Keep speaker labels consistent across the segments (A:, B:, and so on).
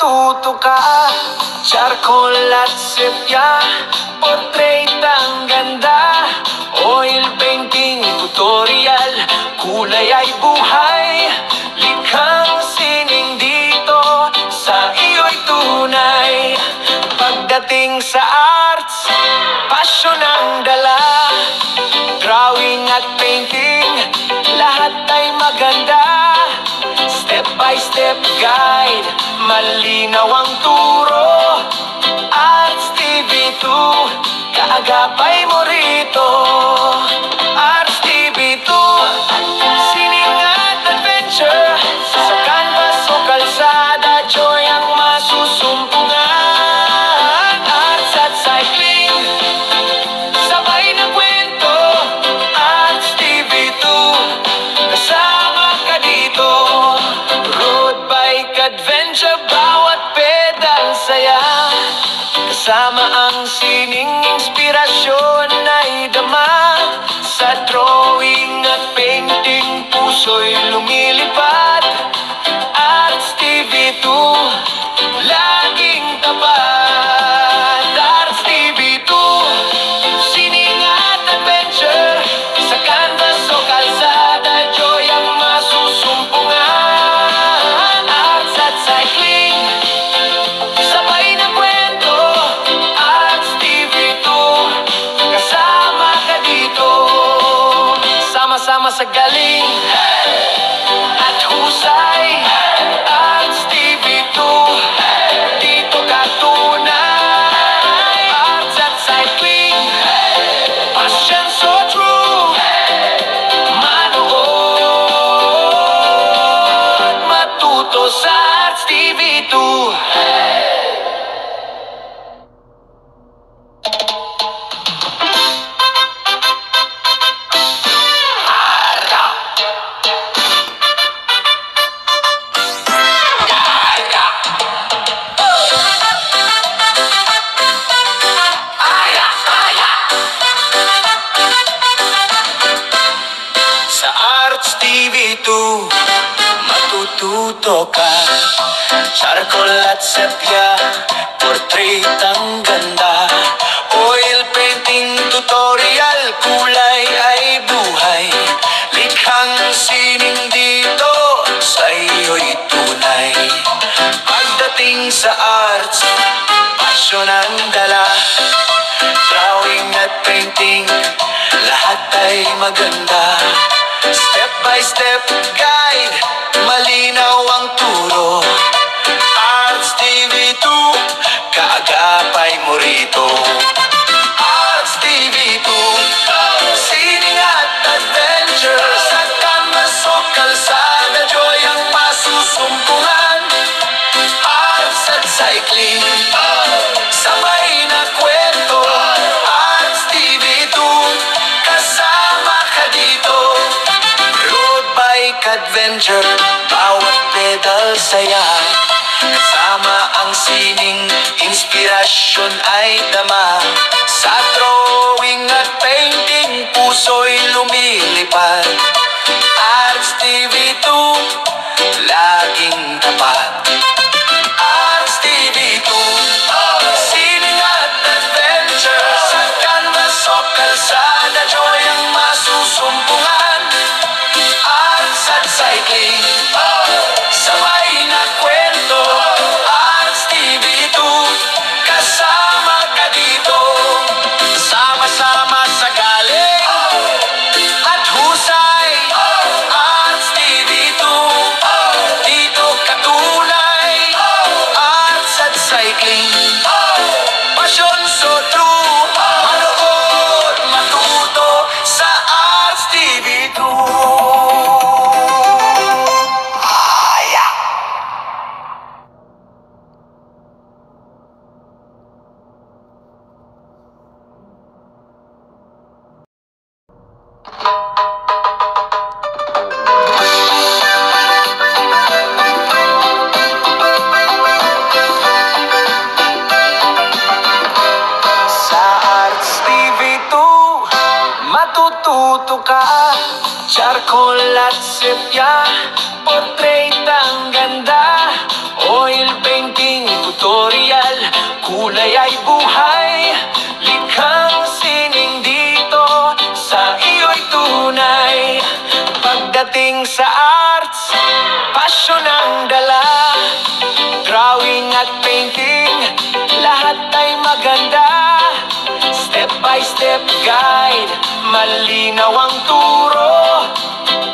A: matututo ka. Charcoal at sepia, portrait ang ganda. Oil painting, tutorial, kulay ay buhay. Likhang sining dito, sa iyo'y tunay. Pagdating sa arts, passion ang dala. Drawing at painting, lahat ay maganda. Step by step guide, malinaw ang turo. Arts TV2, kaagapay mo rito. Arts TV2, sining at adventure. Sa canvas o kalsada, joy ang masusumpungan. Arts at cycling, sabay na kwento. Arts TV2, kasama ka dito. Road bike adventure, bawat pedal saya. Kasama ang sining inspirasyon ay dama. Sa drawing at painting, puso'y lumilipad. Arts TV2, laging tapat. Arts TV2, sining at adventure. Sa canvas o kalsada, joy ang masusumpungan. Arts at cycling, sabay na kwento. Arts TV2, kasama ka dito. Sama-sama sa galing at husay. Arts TV2, dito ka tunay. Arts at cycling, passion so true. Manood, matuto sa Arts TV2. Sa Arts TV2, matututo ka. Charcoal at sepia, portrait ang ganda. Oil painting, tutorial, kulay ay buhay. Likhang sining dito, sa iyo'y tunay. Pagdating sa arts, passion ang dala. Drawing at painting, lahat ay maganda. Step by step guide, malinaw ang turo. Arts TV2, kaagapay mo rito. Arts TV2, sining at adventure. Sa canvas o kalsada, joy ang masusumpungan. Arts at cycling, sabay na kwento. Arts TV2, kasama ka dito. Road bike adventure, bawat pedal saya. Kasama ang sining, inspirasyon ay dama. Sa drawing at painting, puso'y lumilipad. Arts TV2, laging tapat. Arts TV2, sining at adventure. Sa canvas o kalsada, joy ang masusumpungan. Arts at cycling, sabay na kwento. Arts TV2, kasama ka dito. Sama-sama sa galing at husay. Arts TV2, dito ka tunay. Arts at cycling, passion so true. Manood, matuto sa Arts TV2. matututo ka. Charcoal at sepia, portrait ang ganda. Oil painting, tutorial, kulay ay buhay. Likhang sining dito, sa iyo'y tunay. Pagdating sa arts, passion ang dala. Drawing at painting, lahat ay maganda. Step by step guide, malinaw ang turo.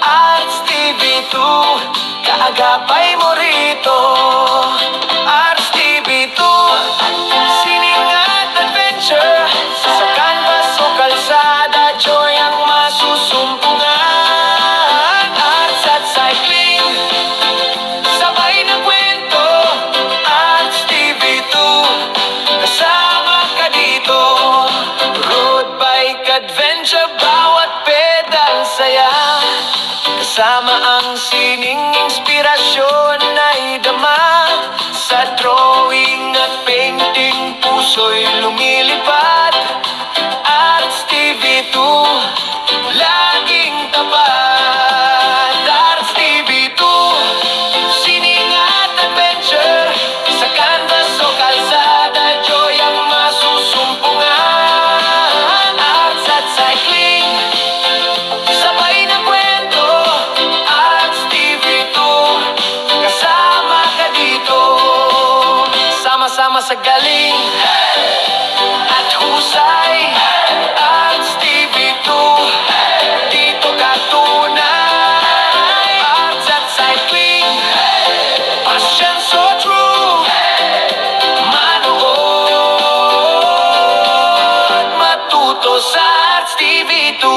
A: Arts TV2, kaagapay mo rito. Arts TV2, sining at adventure. Sa canvas o kalsada, joy ang masusumpungan. Arts at cycling, sabay na kwento. Arts TV2, kasama ka dito. Road bike adventure, bawat pedal saya. Kasama ang sining inspirasyon ay dama. Sa drawing at painting, puso'y lumilipad. Arts TV2, laging tapat. Arts TV2, sining at adventure. Sa canvas o kalsada, joy ang masusumpungan. Arts at cycling, sabay na kwento. Arts TV2, kasama ka dito. Sama-sama sa galing at husay. Arts TV2, dito ka tunay. Arts at cycling, passion so true. Manood, matuto sa Arts TV2.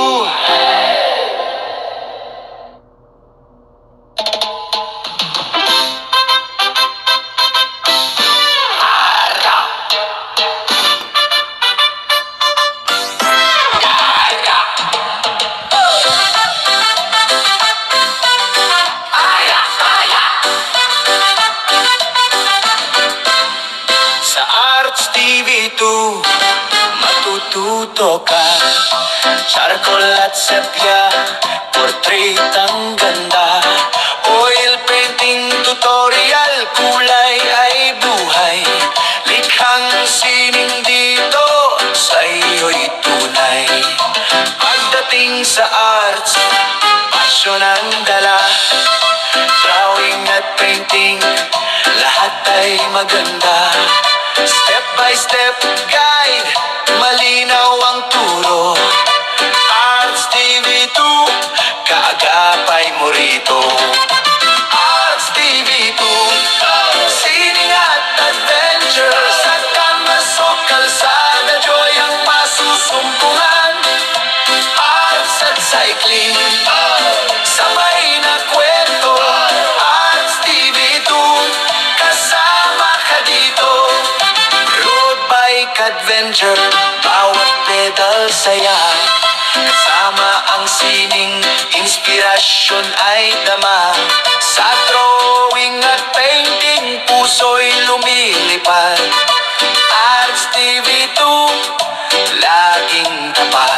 A: Sa Arts TV2, matututo ka. Charcoal at sepia, portrait ang ganda. Oil painting tutorial, kulay ay buhay. Likhang sining dito, sa iyo'y tunay. Pagdating sa arts, passion ang dala. Drawing at painting, lahat ay maganda. Step by step guide, malinaw ang turo. Arts TV2, kaagapay mo rito. Arts TV2, sining at adventure. Sa canvas o kalsada, joy ang masusumpungan. Arts at cycling, sabay na kwento. Arts TV2, kasama ka dito. Road bike adventure, bawat pedal saya. Kasama ang sining, inspirasyon ay dama. Sa drawing at painting, puso'y lumilipad. Arts TV2, laging tapat.